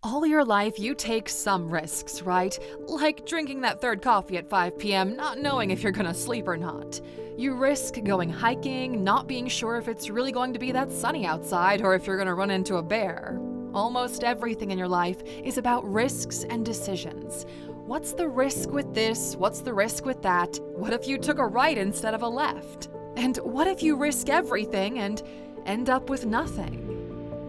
All your life, you take some risks, right? Like drinking that third coffee at 5 p.m., not knowing if you're gonna sleep or not. You risk going hiking, not being sure if it's really going to be that sunny outside or if you're gonna run into a bear. Almost everything in your life is about risks and decisions. What's the risk with this? What's the risk with that? What if you took a right instead of a left? And what if you risk everything and end up with nothing?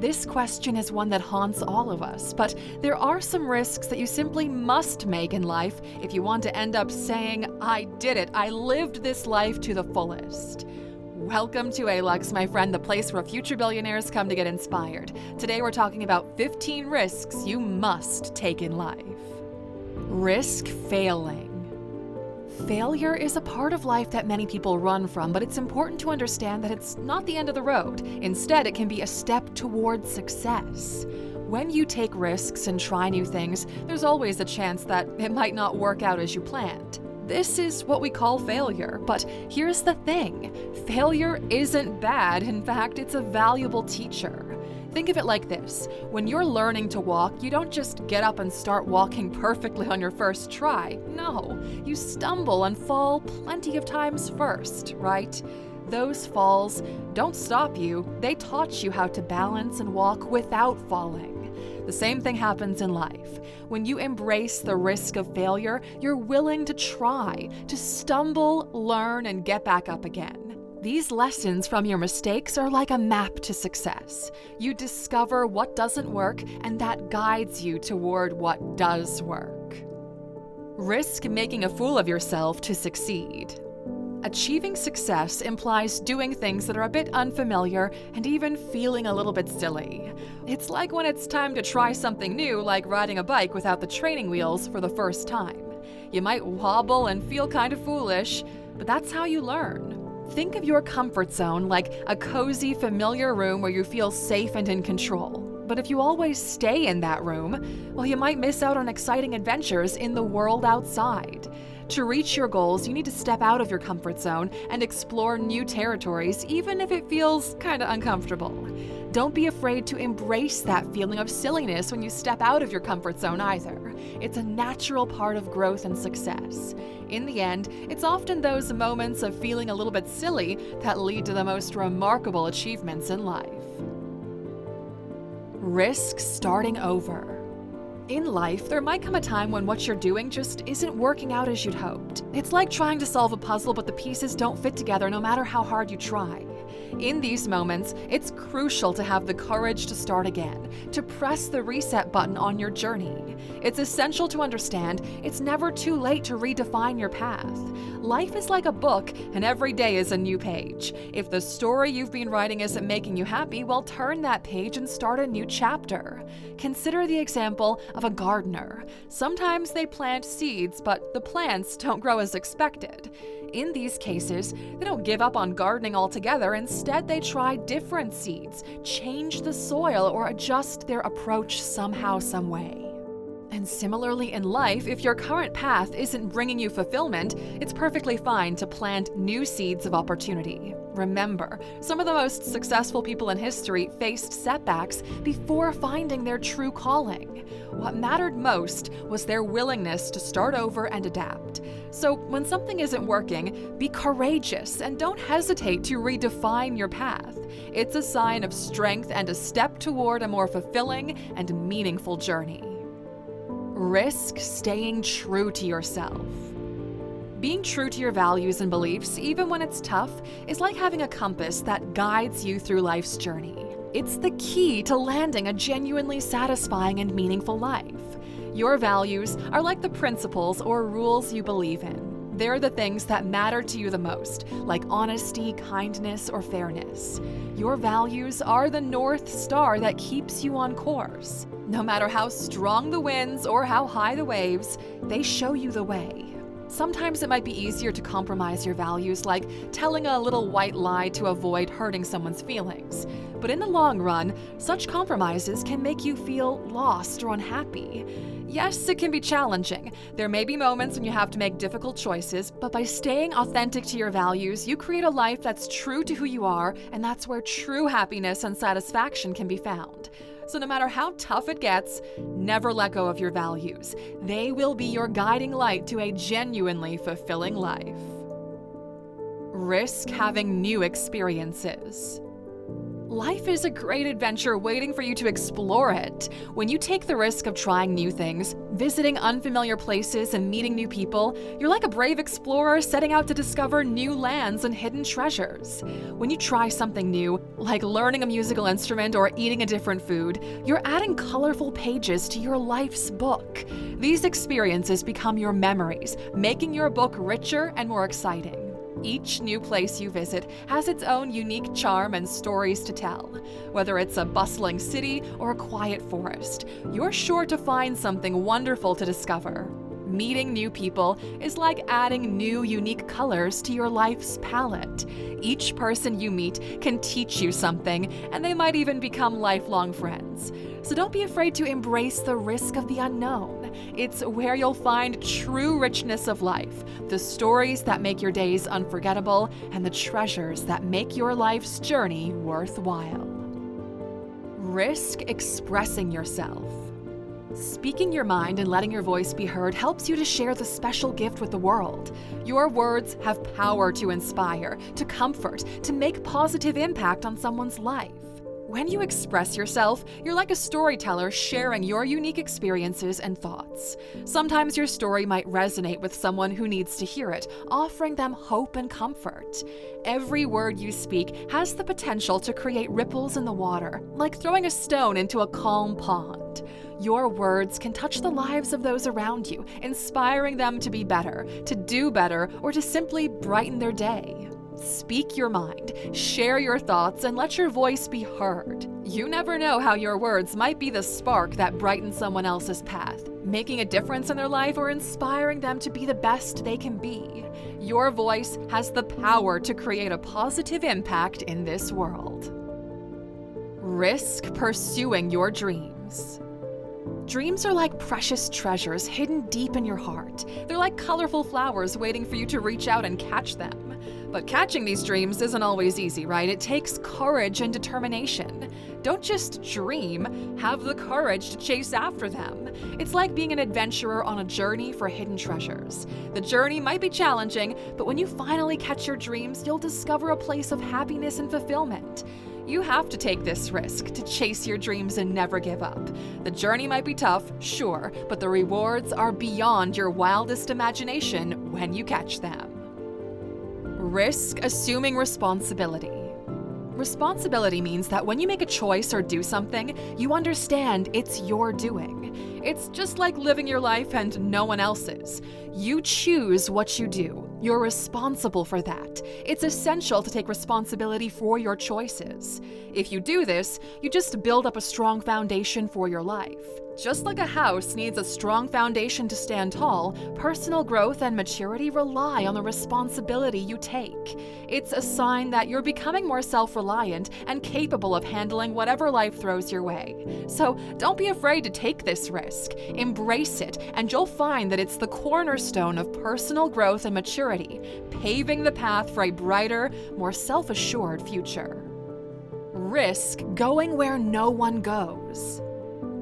This question is one that haunts all of us, but there are some risks that you simply must make in life if you want to end up saying, I did it, I lived this life to the fullest. Welcome to Alux, my friend, the place where future billionaires come to get inspired. Today we're talking about 15 risks you must take in life. Risk failing. Failure is a part of life that many people run from, but it's important to understand that it's not the end of the road. Instead, it can be a step towards success. When you take risks and try new things, there's always a chance that it might not work out as you planned. This is what we call failure, but here's the thing. Failure isn't bad. In fact, it's a valuable teacher. Think of it like this. When you're learning to walk, you don't just get up and start walking perfectly on your first try. No, you stumble and fall plenty of times first, right? Those falls don't stop you. They taught you how to balance and walk without falling. The same thing happens in life. When you embrace the risk of failure, you're willing to try, to stumble, learn, and get back up again. These lessons from your mistakes are like a map to success. You discover what doesn't work, and that guides you toward what does work. Risk making a fool of yourself to succeed. Achieving success implies doing things that are a bit unfamiliar and even feeling a little bit silly. It's like when it's time to try something new, like riding a bike without the training wheels for the first time. You might wobble and feel kind of foolish, but that's how you learn. Think of your comfort zone like a cozy, familiar room where you feel safe and in control. But if you always stay in that room, well, you might miss out on exciting adventures in the world outside. To reach your goals, you need to step out of your comfort zone and explore new territories, even if it feels kind of uncomfortable. Don't be afraid to embrace that feeling of silliness when you step out of your comfort zone either. It's a natural part of growth and success. In the end, it's often those moments of feeling a little bit silly that lead to the most remarkable achievements in life. Risk starting over. In life, there might come a time when what you're doing just isn't working out as you'd hoped. It's like trying to solve a puzzle, but the pieces don't fit together no matter how hard you try. In these moments, it's crucial to have the courage to start again, to press the reset button on your journey. It's essential to understand it's never too late to redefine your path. Life is like a book, and every day is a new page. If the story you've been writing isn't making you happy, well, turn that page and start a new chapter. Consider the example of a gardener. Sometimes they plant seeds, but the plants don't grow as expected. In these cases, they don't give up on gardening altogether. Instead, they try different seeds, change the soil, or adjust their approach somehow, some way. And similarly in life, if your current path isn't bringing you fulfillment, it's perfectly fine to plant new seeds of opportunity. Remember, some of the most successful people in history faced setbacks before finding their true calling. What mattered most was their willingness to start over and adapt. So when something isn't working, be courageous and don't hesitate to redefine your path. It's a sign of strength and a step toward a more fulfilling and meaningful journey. Risk staying true to yourself. Being true to your values and beliefs, even when it's tough, is like having a compass that guides you through life's journey. It's the key to landing a genuinely satisfying and meaningful life. Your values are like the principles or rules you believe in. They're the things that matter to you the most, like honesty, kindness, or fairness. Your values are the North Star that keeps you on course. No matter how strong the winds or how high the waves, they show you the way. Sometimes it might be easier to compromise your values, like telling a little white lie to avoid hurting someone's feelings. But in the long run, such compromises can make you feel lost or unhappy. Yes, it can be challenging. There may be moments when you have to make difficult choices, but by staying authentic to your values, you create a life that's true to who you are, and that's where true happiness and satisfaction can be found. So no matter how tough it gets, never let go of your values. They will be your guiding light to a genuinely fulfilling life. Risk having new experiences. Life is a great adventure waiting for you to explore it. When you take the risk of trying new things, visiting unfamiliar places, and meeting new people, you're like a brave explorer setting out to discover new lands and hidden treasures. When you try something new, like learning a musical instrument or eating a different food, you're adding colorful pages to your life's book. These experiences become your memories, making your book richer and more exciting. Each new place you visit has its own unique charm and stories to tell. Whether it's a bustling city or a quiet forest, you're sure to find something wonderful to discover. Meeting new people is like adding new, unique colors to your life's palette. Each person you meet can teach you something, and they might even become lifelong friends. So don't be afraid to embrace the risk of the unknown. It's where you'll find true richness of life, the stories that make your days unforgettable, and the treasures that make your life's journey worthwhile. Risk expressing yourself. Speaking your mind and letting your voice be heard helps you to share the special gift with the world. Your words have power to inspire, to comfort, to make positive impact on someone's life. When you express yourself, you're like a storyteller sharing your unique experiences and thoughts. Sometimes your story might resonate with someone who needs to hear it, offering them hope and comfort. Every word you speak has the potential to create ripples in the water, like throwing a stone into a calm pond. Your words can touch the lives of those around you, inspiring them to be better, to do better, or to simply brighten their day. Speak your mind, share your thoughts, and let your voice be heard. You never know how your words might be the spark that brightens someone else's path, making a difference in their life or inspiring them to be the best they can be. Your voice has the power to create a positive impact in this world. Risk pursuing your dreams. Dreams are like precious treasures hidden deep in your heart. They're like colorful flowers waiting for you to reach out and catch them. But catching these dreams isn't always easy, right? It takes courage and determination. Don't just dream, have the courage to chase after them. It's like being an adventurer on a journey for hidden treasures. The journey might be challenging, but when you finally catch your dreams, you'll discover a place of happiness and fulfillment. You have to take this risk to chase your dreams and never give up. The journey might be tough, sure, but the rewards are beyond your wildest imagination when you catch them. Risk assuming responsibility. Responsibility means that when you make a choice or do something, you understand it's your doing. It's just like living your life and no one else's. You choose what you do. You're responsible for that. It's essential to take responsibility for your choices. If you do this, you just build up a strong foundation for your life. Just like a house needs a strong foundation to stand tall, personal growth and maturity rely on the responsibility you take. It's a sign that you're becoming more self-reliant and capable of handling whatever life throws your way. So don't be afraid to take this risk. Embrace it, and you'll find that it's the cornerstone of personal growth and maturity, paving the path for a brighter, more self-assured future. Risk going where no one goes.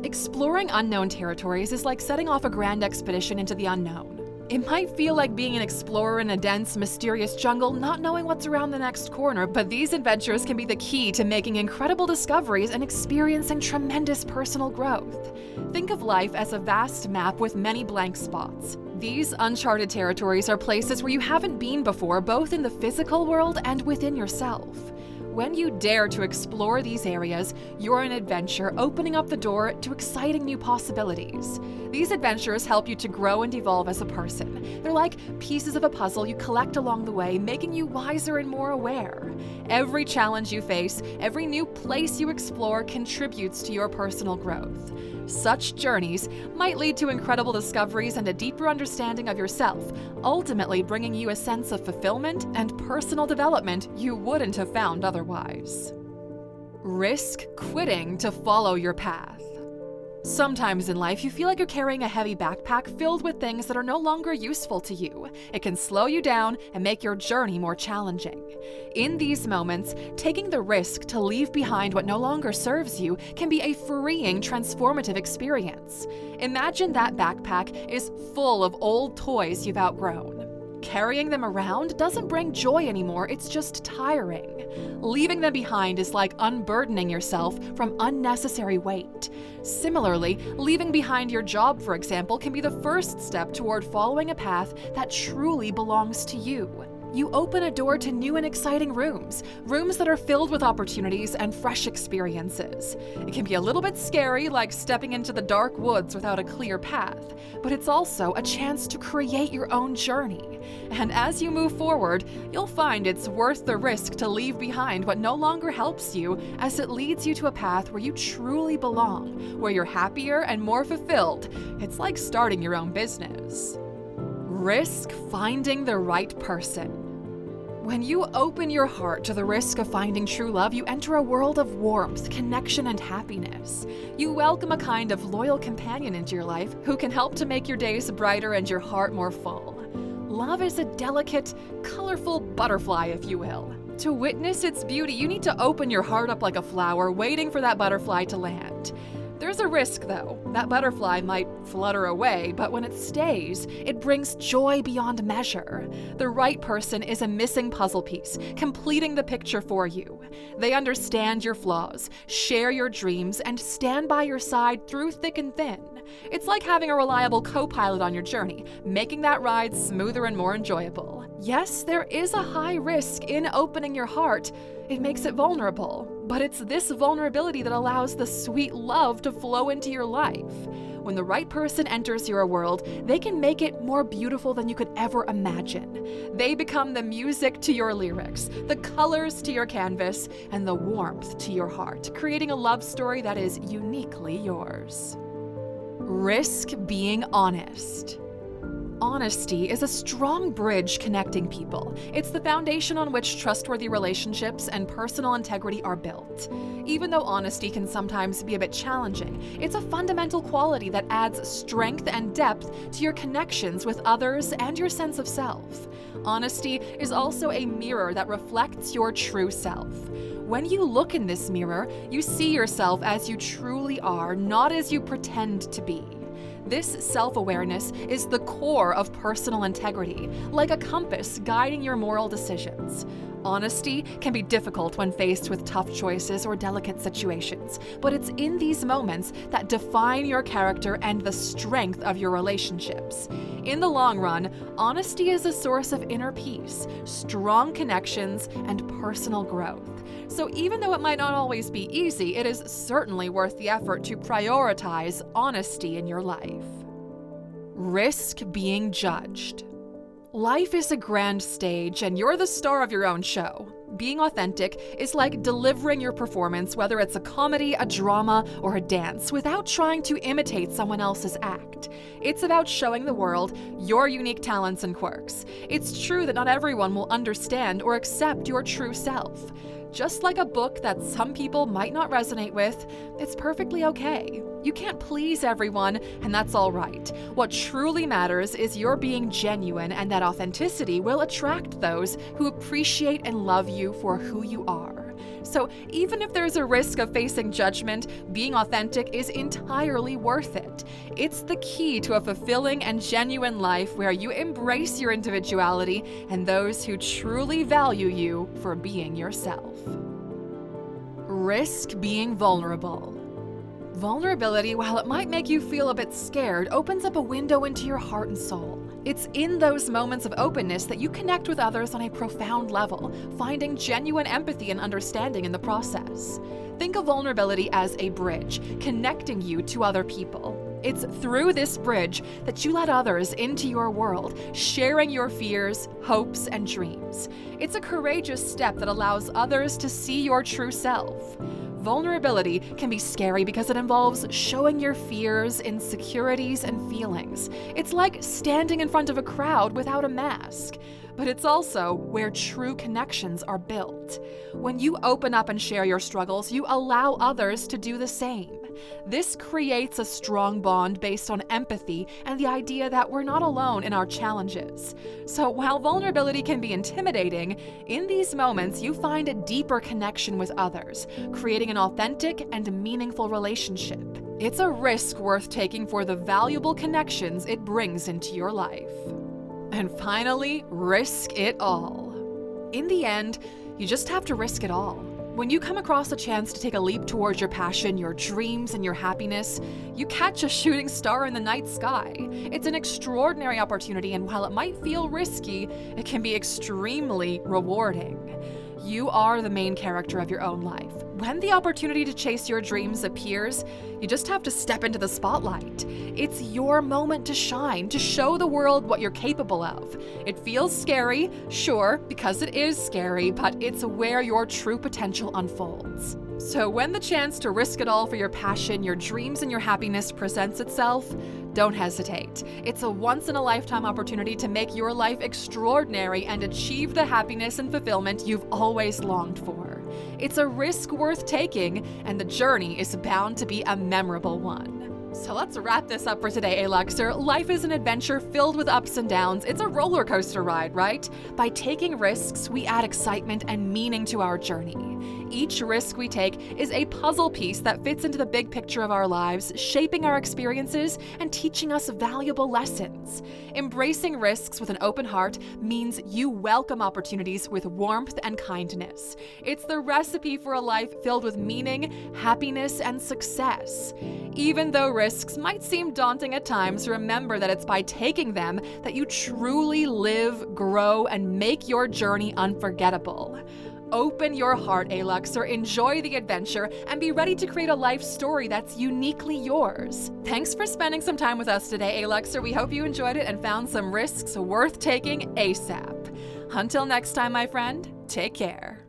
Exploring unknown territories is like setting off a grand expedition into the unknown. It might feel like being an explorer in a dense, mysterious jungle, not knowing what's around the next corner, but these adventures can be the key to making incredible discoveries and experiencing tremendous personal growth. Think of life as a vast map with many blank spots. These uncharted territories are places where you haven't been before, both in the physical world and within yourself. When you dare to explore these areas, you're an adventurer opening up the door to exciting new possibilities. These adventures help you to grow and evolve as a person. They're like pieces of a puzzle you collect along the way, making you wiser and more aware. Every challenge you face, every new place you explore contributes to your personal growth. Such journeys might lead to incredible discoveries and a deeper understanding of yourself, ultimately bringing you a sense of fulfillment and personal development you wouldn't have found otherwise. Risk quitting to follow your path. Sometimes in life, you feel like you're carrying a heavy backpack filled with things that are no longer useful to you. It can slow you down and make your journey more challenging. In these moments, taking the risk to leave behind what no longer serves you can be a freeing, transformative experience. Imagine that backpack is full of old toys you've outgrown. Carrying them around doesn't bring joy anymore, it's just tiring. Leaving them behind is like unburdening yourself from unnecessary weight. Similarly, leaving behind your job, for example, can be the first step toward following a path that truly belongs to you. You open a door to new and exciting rooms that are filled with opportunities and fresh experiences. It can be a little bit scary, like stepping into the dark woods without a clear path, but it's also a chance to create your own journey. And as you move forward, you'll find it's worth the risk to leave behind what no longer helps you, as it leads you to a path where you truly belong, where you're happier and more fulfilled. It's like starting your own business. Risk finding the right person. When you open your heart to the risk of finding true love, you enter a world of warmth, connection, and happiness. You welcome a kind of loyal companion into your life who can help to make your days brighter and your heart more full. Love is a delicate, colorful butterfly, if you will. To witness its beauty, you need to open your heart up like a flower, waiting for that butterfly to land. There's a risk, though. That butterfly might flutter away, but when it stays, it brings joy beyond measure. The right person is a missing puzzle piece, completing the picture for you. They understand your flaws, share your dreams, and stand by your side through thick and thin. It's like having a reliable co-pilot on your journey, making that ride smoother and more enjoyable. Yes, there is a high risk in opening your heart. It makes it vulnerable. But it's this vulnerability that allows the sweet love to flow into your life. When the right person enters your world, they can make it more beautiful than you could ever imagine. They become the music to your lyrics, the colors to your canvas, and the warmth to your heart, creating a love story that is uniquely yours. Risk being honest. Honesty is a strong bridge connecting people. It's the foundation on which trustworthy relationships and personal integrity are built. Even though honesty can sometimes be a bit challenging, it's a fundamental quality that adds strength and depth to your connections with others and your sense of self. Honesty is also a mirror that reflects your true self. When you look in this mirror, you see yourself as you truly are, not as you pretend to be. This self-awareness is the core of personal integrity, like a compass guiding your moral decisions. Honesty can be difficult when faced with tough choices or delicate situations, but it's in these moments that define your character and the strength of your relationships. In the long run, honesty is a source of inner peace, strong connections, and personal growth. So even though it might not always be easy, it is certainly worth the effort to prioritize honesty in your life. Risk being judged. Life is a grand stage, and you're the star of your own show. Being authentic is like delivering your performance, whether it's a comedy, a drama, or a dance, without trying to imitate someone else's act. It's about showing the world your unique talents and quirks. It's true that not everyone will understand or accept your true self. Just like a book that some people might not resonate with, it's perfectly okay. You can't please everyone, and that's all right. What truly matters is you're being genuine, and that authenticity will attract those who appreciate and love you for who you are. So even if there's a risk of facing judgment, being authentic is entirely worth it. It's the key to a fulfilling and genuine life where you embrace your individuality and those who truly value you for being yourself. Risk being vulnerable. Vulnerability, while it might make you feel a bit scared, opens up a window into your heart and soul. It's in those moments of openness that you connect with others on a profound level, finding genuine empathy and understanding in the process. Think of vulnerability as a bridge, connecting you to other people. It's through this bridge that you let others into your world, sharing your fears, hopes, and dreams. It's a courageous step that allows others to see your true self. Vulnerability can be scary because it involves showing your fears, insecurities, and feelings. It's like standing in front of a crowd without a mask. But it's also where true connections are built. When you open up and share your struggles, you allow others to do the same. This creates a strong bond based on empathy and the idea that we're not alone in our challenges. So while vulnerability can be intimidating, in these moments you find a deeper connection with others, creating an authentic and meaningful relationship. It's a risk worth taking for the valuable connections it brings into your life. And finally, risk it all. In the end, you just have to risk it all. When you come across a chance to take a leap towards your passion, your dreams, and your happiness, you catch a shooting star in the night sky. It's an extraordinary opportunity, and while it might feel risky, it can be extremely rewarding. You are the main character of your own life. When the opportunity to chase your dreams appears, you just have to step into the spotlight. It's your moment to shine, to show the world what you're capable of. It feels scary, sure, because it is scary, but it's where your true potential unfolds. So when the chance to risk it all for your passion, your dreams, and your happiness presents itself, don't hesitate. It's a once-in-a-lifetime opportunity to make your life extraordinary and achieve the happiness and fulfillment you've always longed for. It's a risk worth taking, and the journey is bound to be a memorable one. So let's wrap this up for today, Aluxer. Life is an adventure filled with ups and downs. It's a roller coaster ride, right? By taking risks, we add excitement and meaning to our journey. Each risk we take is a puzzle piece that fits into the big picture of our lives, shaping our experiences and teaching us valuable lessons. Embracing risks with an open heart means you welcome opportunities with warmth and kindness. It's the recipe for a life filled with meaning, happiness, and success. Even though risks might seem daunting at times, remember that it's by taking them that you truly live, grow, and make your journey unforgettable. Open your heart, Aluxer, enjoy the adventure, and be ready to create a life story that's uniquely yours. Thanks for spending some time with us today, Aluxer. We hope you enjoyed it and found some risks worth taking ASAP. Until next time, my friend, take care.